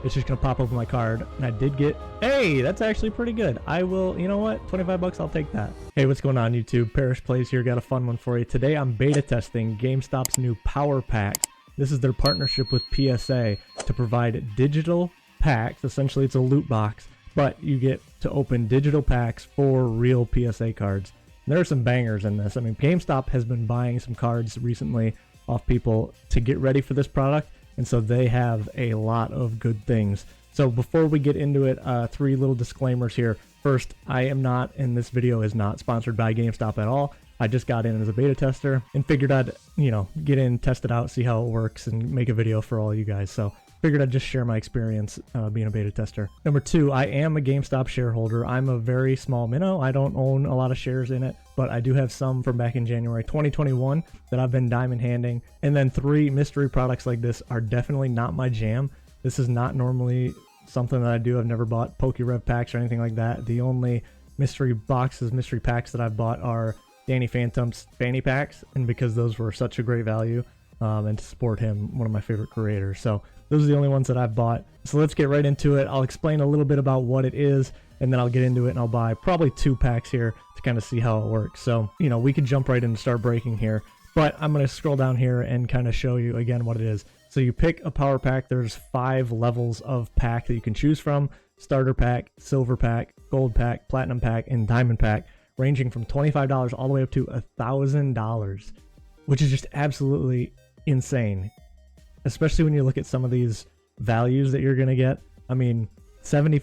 it's just gonna pop open my card. And I did get, hey, that's actually pretty good. I will, you know what, 25 bucks, I'll take that. Hey, what's going on YouTube? Parrish Plays here, got a fun one for you. Today I'm beta testing GameStop's new Power Packs. This is their partnership with PSA to provide digital packs. Essentially it's a loot box, but you get to open digital packs for real PSA cards. And there are some bangers in this. I mean, GameStop has been buying some cards recently off people to get ready for this product, and so they have a lot of good things. So before we get into it, 3 little disclaimers here. First, I am not, and this video is not sponsored by GameStop at all. I just got in as a beta tester and figured I'd, get in, test it out, see how it works, and make a video for all you guys. So figured I'd just share my experience being a beta tester. Number 2, I am a GameStop shareholder. I'm a very small minnow. I don't own a lot of shares in it, but I do have some from back in January 2021 that I've been diamond handing. And then 3, mystery products like this are definitely not my jam. This is not normally something that I do. I've never bought PokeRev packs or anything like that. The only mystery packs that I've bought are Danny Phantom's fanny packs, and because those were such a great value, and to support him, one of my favorite creators. So those are the only ones that I've bought. So let's get right into it. I'll explain a little bit about what it is, and then I'll get into it, and I'll buy probably 2 packs here to kind of see how it works. So, we could jump right in and start breaking here, but I'm going to scroll down here and kind of show you again what it is. So you pick a power pack. There's 5 levels of pack that you can choose from: starter pack, silver pack, gold pack, platinum pack, and diamond pack, ranging from $25 all the way up to $1,000, which is just absolutely insane, especially when you look at some of these values that you're going to get. I mean, 70%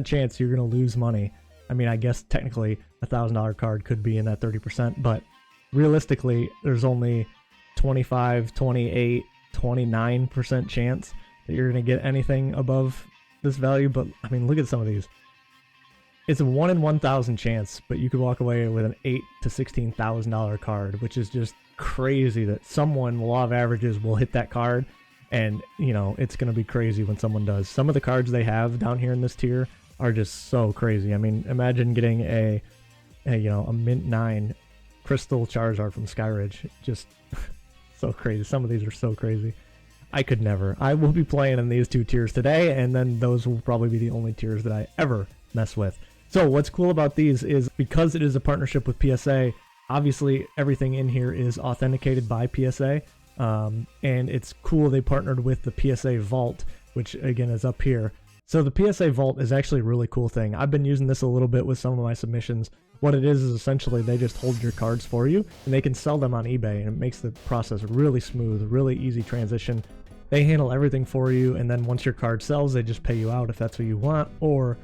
chance you're going to lose money. I mean, I guess technically a $1,000 card could be in that 30%, but realistically there's only 25, 28, 29% chance that you're going to get anything above this value. But I mean, look at some of these. It's a 1 in 1,000 chance, but you could walk away with an $8,000 to $16,000 card, which is just crazy that someone, the law of averages, will hit that card. And, it's going to be crazy when someone does. Some of the cards they have down here in this tier are just so crazy. I mean, imagine getting a Mint 9 Crystal Charizard from Skyridge. Just so crazy. Some of these are so crazy. I could never. I will be playing in these 2 tiers today, and then those will probably be the only tiers that I ever mess with. So what's cool about these is because it is a partnership with PSA, obviously everything in here is authenticated by PSA, and it's cool they partnered with the PSA Vault, which again is up here. So the PSA Vault is actually a really cool thing. I've been using this a little bit with some of my submissions. What it is essentially they just hold your cards for you, and they can sell them on eBay, and it makes the process really smooth, really easy transition. They handle everything for you, and then once your card sells, they just pay you out if that's what you want, or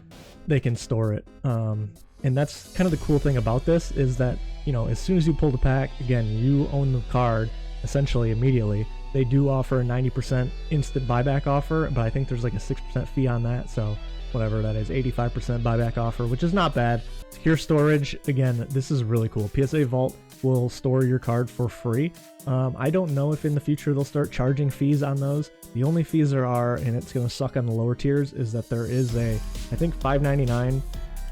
they can store it. And that's kind of the cool thing about this, is that, as soon as you pull the pack, again, you own the card essentially immediately. They do offer a 90% instant buyback offer, but I think there's like a 6% fee on that, so whatever that is, 85% buyback offer, which is not bad. Secure storage, again, this is really cool. PSA Vault will store your card for free. I don't know if in the future they'll start charging fees on those. The only fees there are, and it's going to suck on the lower tiers, is that there is a, I think, $5.99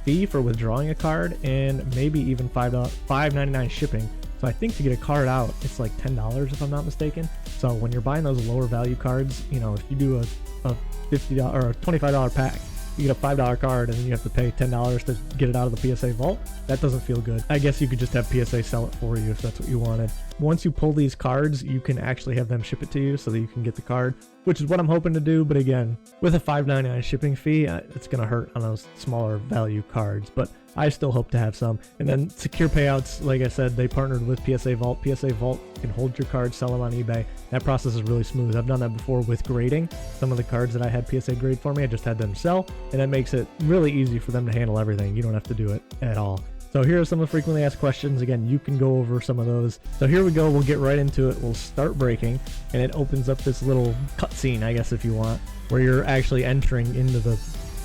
fee for withdrawing a card, and maybe even $5.99 shipping. So I think to get a card out, it's like $10 if I'm not mistaken. So when you're buying those lower value cards, if you do a $50 or a $25 pack, you get a $5 card and then you have to pay $10 to get it out of the PSA Vault. That doesn't feel good. I guess you could just have PSA sell it for you if that's what you wanted. Once you pull these cards, you can actually have them ship it to you so that you can get the card, which is what I'm hoping to do. But again, with a $5.99 shipping fee, it's going to hurt on those smaller value cards, but I still hope to have some. And then secure payouts, like I said, they partnered with PSA Vault. PSA Vault can hold your cards, sell them on eBay. That process is really smooth. I've done that before with grading. Some of the cards that I had PSA grade for me, I just had them sell, and that makes it really easy for them to handle everything. You don't have to do it at all. So here are some of the frequently asked questions. Again, you can go over some of those. So here we go. We'll get right into it. We'll start breaking, and it opens up this little cutscene, I guess, if you want, where you're actually entering into the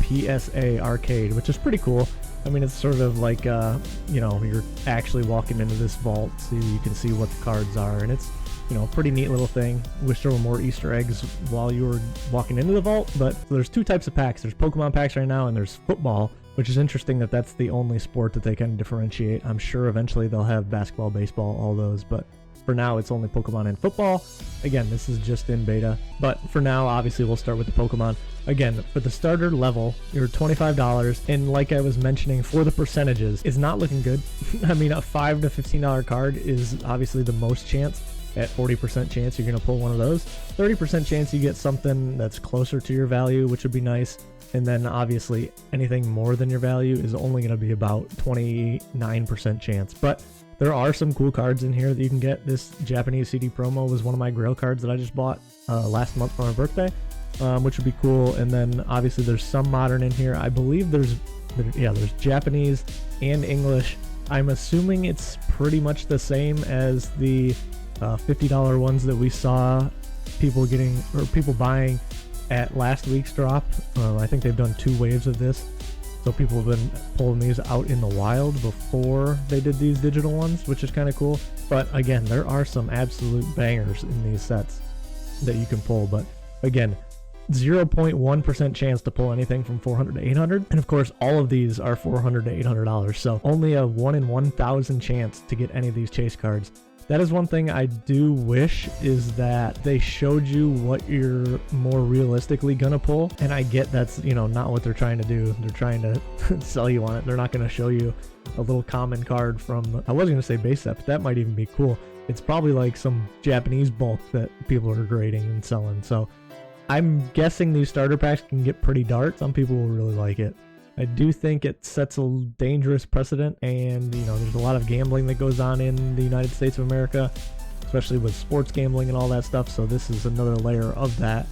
PSA arcade, which is pretty cool. I mean, it's sort of like, you're actually walking into this vault so you can see what the cards are, and it's, a pretty neat little thing. Wish there were more Easter eggs while you were walking into the vault, but there's 2 types of packs. There's Pokemon packs right now, and there's football, which is interesting that that's the only sport that they can differentiate. I'm sure eventually they'll have basketball, baseball, all those, but For now, it's only Pokemon and football. Again, this is just in beta, but for now, obviously, we'll start with the Pokemon. Again, for the starter level, you're $25, and like I was mentioning, for the percentages, it's not looking good. I mean, a $5 to $15 card is obviously the most chance. At 40% chance you're going to pull one of those. 30% chance you get something that's closer to your value, which would be nice. And then obviously anything more than your value is only going to be about 29% chance. But there are some cool cards in here that you can get. This Japanese CD promo was one of my grail cards that I just bought last month for my birthday, which would be cool. And then obviously there's some modern in here. I believe there's Japanese and English. I'm assuming it's pretty much the same as the $50 ones that we saw people getting or people buying at last week's drop. I think they've done 2 waves of this, so people have been pulling these out in the wild before they did these digital ones, which is kind of cool. But again, there are some absolute bangers in these sets that you can pull. But again, 0.1% chance to pull anything from $400 to $800, and of course all of these are $400 to $800, so only a 1 in 1,000 chance to get any of these chase cards. That is one thing I do wish, is that they showed you what you're more realistically gonna pull. And I get that's, you know, not what they're trying to do. They're trying to sell you on it. They're not gonna show you a little common card from, I was gonna say base set, but that might even be cool. It's probably like some Japanese bulk that people are grading and selling. So I'm guessing these starter packs can get pretty dark. Some people will really like it. I do think it sets a dangerous precedent, and you know, there's a lot of gambling that goes on in the United States of America, especially with sports gambling and all that stuff, so this is another layer of that,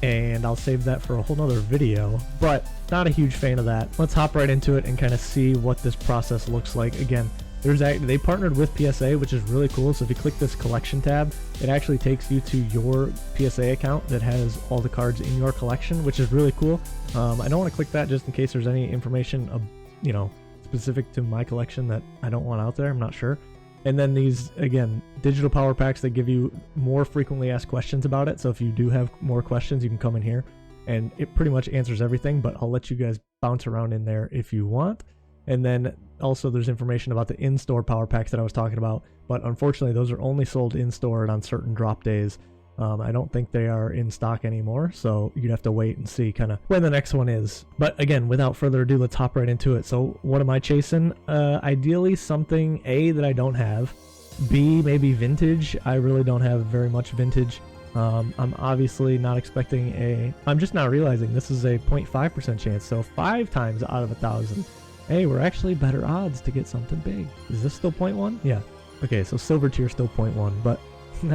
and I'll save that for a whole nother video, but not a huge fan of that. Let's hop right into it and kind of see what this process looks like. Again, they partnered with PSA, which is really cool. So if you click this collection tab, it actually takes you to your PSA account that has all the cards in your collection, which is really cool. I don't want to click that just in case there's any information, you know, specific to my collection that I don't want out there. I'm not sure. And then these, again, digital power packs that give you more frequently asked questions about it. So if you do have more questions, you can come in here and it pretty much answers everything, but I'll let you guys bounce around in there if you want. And then also there's information about the in-store power packs that I was talking about, but unfortunately those are only sold in-store and on certain drop days. I don't think they are in stock anymore, so you'd have to wait and see kind of when the next one is. But again, without further ado, let's hop right into it. So what am I chasing? Ideally something, A, that I don't have, B, maybe vintage. I really don't have very much vintage. I'm obviously not expecting I'm just not realizing this is a 0.5% chance, so 5 times out of 1,000. Hey, we're actually better odds to get something big. Is this still 0.1? Yeah. Okay, so silver tier still 0.1, but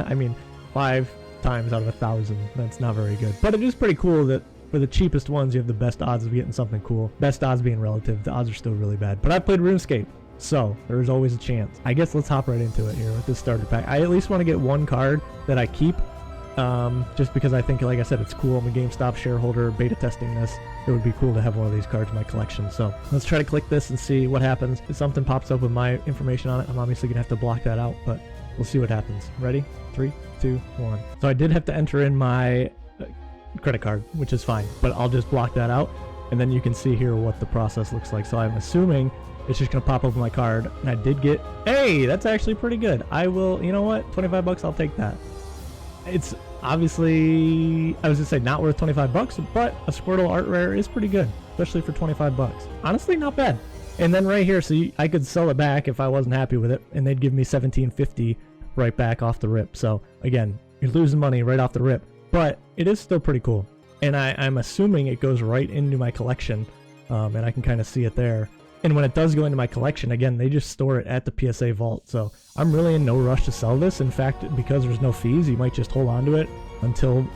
I mean, 5 times out of 1,000, that's not very good. But it is pretty cool that for the cheapest ones, you have the best odds of getting something cool. Best odds being relative, the odds are still really bad. But I played RuneScape, so there's always a chance. I guess let's hop right into it here with this starter pack. I at least want to get one card that I keep, just because I think, like I said, it's cool. I'm a GameStop shareholder, beta testing this. It would be cool to have one of these cards in my collection. So let's try to click this and see what happens. If something pops up with my information on it, I'm obviously gonna have to block that out, but we'll see what happens. Ready? 3, 2, 1. So I did have to enter in my credit card, which is fine, but I'll just block that out, and then you can see here what the process looks like. So I'm assuming it's just gonna pop up my card, and I did get, hey, that's actually pretty good. I will, you know what, 25 bucks, I'll take that. It's obviously, I was gonna say not worth 25 bucks, but a Squirtle art rare is pretty good, especially for 25 bucks. Honestly, not bad. And then right here, so I could sell it back if I wasn't happy with it, and they'd give me $17.50 right back off the rip. So again, you're losing money right off the rip, but it is still pretty cool. And I'm assuming it goes right into my collection, and I can kind of see it there. And when it does go into my collection, again, they just store it at the PSA Vault. So I'm really in no rush to sell this. In fact, because there's no fees, you might just hold on to it until,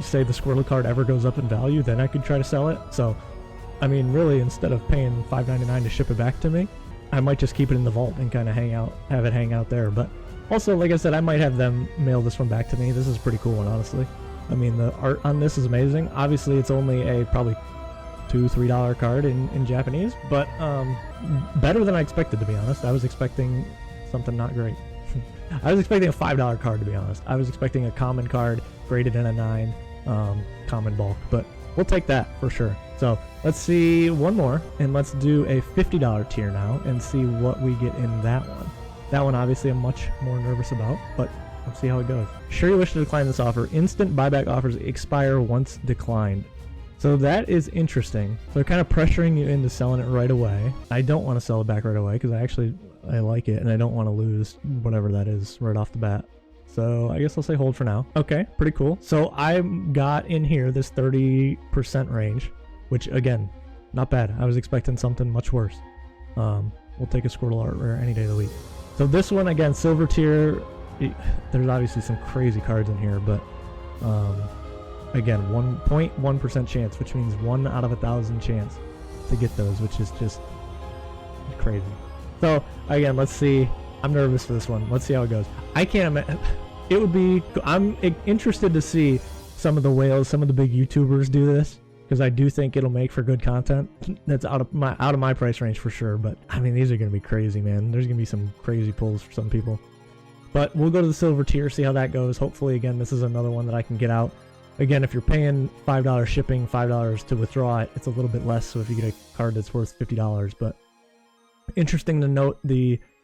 say, the Squirtle card ever goes up in value. Then I could try to sell it. So, I mean, really, instead of paying $5.99 to ship it back to me, I might just keep it in the vault and kind of have it hang out there. But also, like I said, I might have them mail this one back to me. This is a pretty cool one, honestly. I mean, the art on this is amazing. Obviously, it's only a probably $2-3 card in Japanese, but better than I expected, to be honest. I was expecting something not great. I was expecting a $5 card, to be honest. I was expecting a common card graded in a 9, common bulk, but we'll take that for sure. So let's see one more, and let's do a $50 tier now and see what we get in that one. That one obviously I'm much more nervous about, but let's see how it goes. Sure you wish to decline this offer. Instant buyback offers expire once declined. So that is interesting. So they're kind of pressuring you into selling it right away. I don't want to sell it back right away because I like it and I don't want to lose whatever that is right off the bat. So I guess I'll say hold for now. Okay, pretty cool. So I got in here this 30% range, which again, not bad. I was expecting something much worse. We'll take a Squirtle art rare any day of the week. So this one, again, silver tier. There's obviously some crazy cards in here, but again, 1.1% chance, which means 1 out of 1,000 chance to get those, which is just crazy. So again, let's see. I'm nervous for this one. Let's see how it goes. I can't imagine. It would be. I'm interested to see some of the whales, some of the big YouTubers do this, because I do think it'll make for good content. That's out of my price range for sure. But I mean, these are gonna be crazy, man. There's gonna be some crazy pulls for some people. But we'll go to the silver tier, see how that goes. Hopefully, again, this is another one that I can get out. Again, if you're paying $5 shipping, $5 to withdraw it, it's a little bit less. So if you get a card that's worth $50, but interesting to note,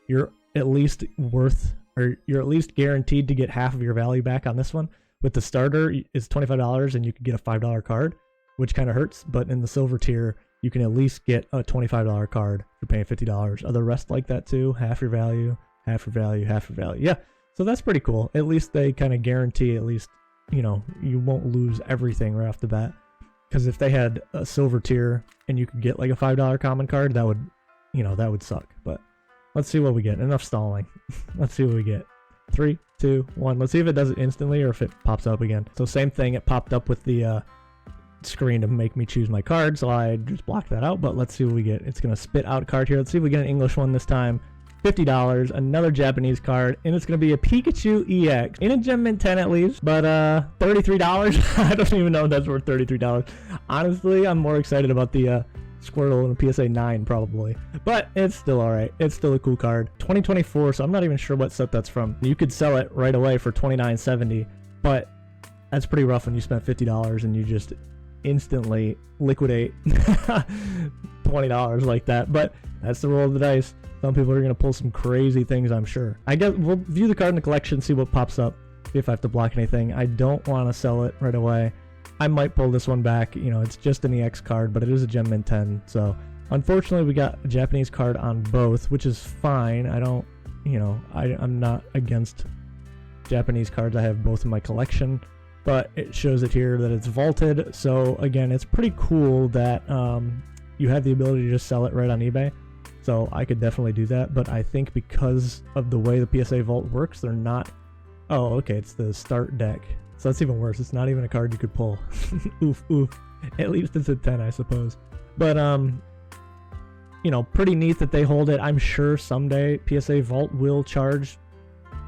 you're at least worth, or you're at least guaranteed to get half of your value back on this one. With the starter, it's $25 and you could get a $5 card, which kind of hurts. But in the silver tier, you can at least get a $25 card if you're paying $50. Are the rest like that too? Half your value, half your value, half your value. Yeah, so that's pretty cool. At least they kind of guarantee, at least, you know, you won't lose everything right off the bat. Because if they had a silver tier and you could get like a $5 common card, that would, you know, that would suck. But let's see what we get. Enough stalling. Let's see what we get. 3, 2, 1. Let's see if it does it instantly or if it pops up again. So same thing. It popped up with the screen to make me choose my card, so I just blocked that out. But let's see what we get. It's gonna spit out a card here. Let's see if we get an English one this time. $50, another Japanese card, and it's gonna be a Pikachu EX in a Gem Mint 10 at least, but $33. I don't even know if that's worth $33. Honestly, I'm more excited about the Squirtle and the PSA 9 probably, but it's still all right. It's still a cool card. 2024, so I'm not even sure what set that's from. You could sell it right away for $29.70, but that's pretty rough when you spent $50 and you just instantly liquidate $20 like that. But that's the roll of the dice. Some people are going to pull some crazy things, I'm sure. I guess we'll view the card in the collection, see what pops up, see if I have to block anything. I don't want to sell it right away. I might pull this one back. You know, it's just an EX card, but it is a Gem Mint 10. So unfortunately, we got a Japanese card on both, which is fine. I don't, you know, I'm not against Japanese cards. I have both in my collection, but it shows it here that it's vaulted. So again, it's pretty cool that you have the ability to just sell it right on eBay. So I could definitely do that, but I think because of the way the PSA Vault works, they're not. Oh, okay, it's the start deck. So that's even worse. It's not even a card you could pull. Oof, oof. At least it's a 10, I suppose. But, you know, pretty neat that they hold it. I'm sure someday PSA Vault will charge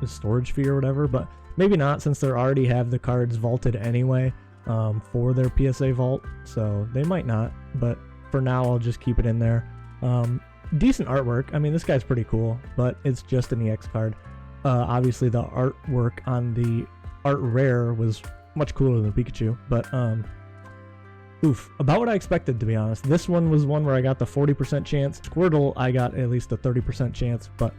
a storage fee or whatever, but maybe not, since they already have the cards vaulted anyway for their PSA Vault. So they might not, but for now, I'll just keep it in there. Decent artwork. I mean, this guy's pretty cool, but it's just an EX card. Obviously, the artwork on the art rare was much cooler than Pikachu, but oof, about what I expected, to be honest. This one was one where I got the 40% chance. Squirtle, I got at least a 30% chance, but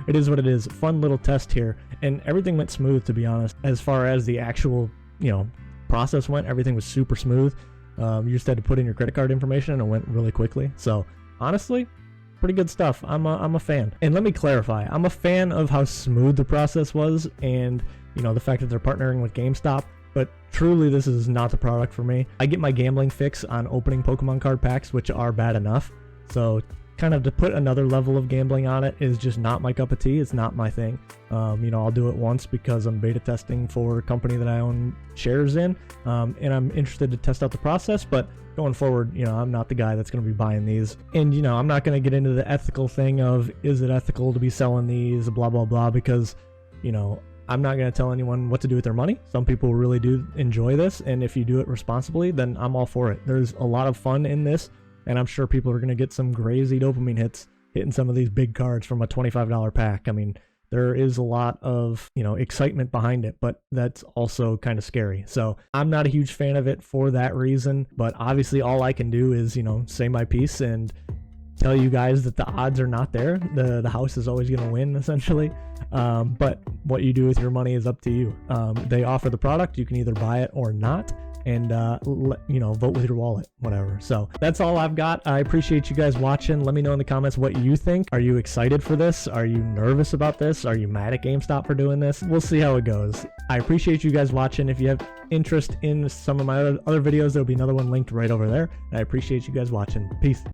it is what it is. Fun little test here, and everything went smooth, to be honest. As far as the actual, you know, process went, everything was super smooth. You just had to put in your credit card information, and it went really quickly. So honestly, pretty good stuff. I'm a fan. And let me clarify, I'm a fan of how smooth the process was, and you know, the fact that they're partnering with GameStop, but truly this is not the product for me. I get my gambling fix on opening Pokemon card packs, which are bad enough. So kind of to put another level of gambling on it is just not my cup of tea. It's not my thing. You know, I'll do it once because I'm beta testing for a company that I own shares in, and I'm interested to test out the process, but going forward, you know, I'm not the guy that's going to be buying these. And, you know, I'm not going to get into the ethical thing of, is it ethical to be selling these, blah, blah, blah, because, you know, I'm not going to tell anyone what to do with their money. Some people really do enjoy this, and if you do it responsibly, then I'm all for it. There's a lot of fun in this, and I'm sure people are going to get some crazy dopamine hits hitting some of these big cards from a $25 pack. I mean, there is a lot of, you know, excitement behind it, but that's also kind of scary. So I'm not a huge fan of it for that reason, but obviously all I can do is, you know, say my piece and tell you guys that the odds are not there. The house is always going to win, essentially. But what you do with your money is up to you. They offer the product. You can either buy it or not, and vote with your wallet, whatever. So that's all I've got. I appreciate you guys watching. Let me know in the comments what you think. Are you excited for this? Are you nervous about this? Are you mad at GameStop for doing this? We'll see how it goes. I appreciate you guys watching. If you have interest in some of my other videos, there'll be another one linked right over there. And I appreciate you guys watching. Peace.